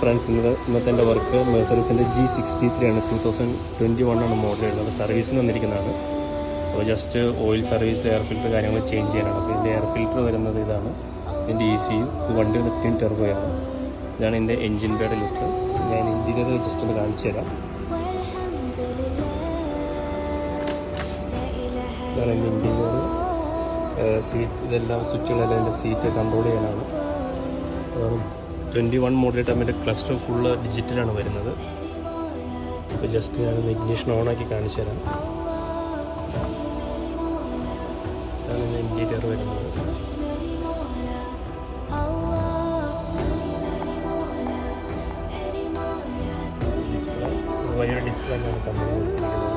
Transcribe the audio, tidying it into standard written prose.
Friends, ഇന്നത്തെ എൻ്റെ work മെഴ്സറീസിൻ്റെ G63 ആണ്. 2021 ആണ് മോഡൽ വരുന്നത്. സർവീസിന് വന്നിരിക്കുന്നതാണ്. അപ്പോൾ just oil service, air filter കാര്യങ്ങൾ ചേഞ്ച് ചെയ്യാനാണ്. അപ്പോൾ ഇതിൻ്റെ എയർ ഫിൽറ്റർ വരുന്നത് ഇതാണ്. ഇതിൻ്റെ ECU, വണ്ടി ലിഫ്റ്റിൻ ടെർബോയാണ്. ഇതാണ് ഇതിൻ്റെ എൻജിൻ ബേയുടെ ലുക്ക്. ഞാൻ ഇൻറ്റീരിയർ ജസ്റ്റ് ഒന്ന് കാണിച്ചു തരാം. ഇതാണ് എൻ്റെ ഇൻറ്റീരിയർ. സീറ്റ്, ഇതെല്ലാം സ്വിച്ചുകളെല്ലാം എൻ്റെ സീറ്റ് കൺട്രോൾ ചെയ്യാനാണ്. 21 മോഡൽ ടൈമിൻ്റെ ക്ലസ്റ്റർ ഫുള്ള് ഡിജിറ്റലാണ് വരുന്നത്. അപ്പോൾ ജസ്റ്റ് ഞാനൊന്ന് ഇഗ്നിഷൻ ഓണാക്കി കാണിച്ചു തരാം. ഇതാണ് ഇതിൻ്റെ ഇൻറ്റീരിയർ വരുന്നത്. വലിയൊരു ഡിസ്പ്ലേ ആണ് കമ്പനി കൊടുത്തിരിക്കുന്നത്.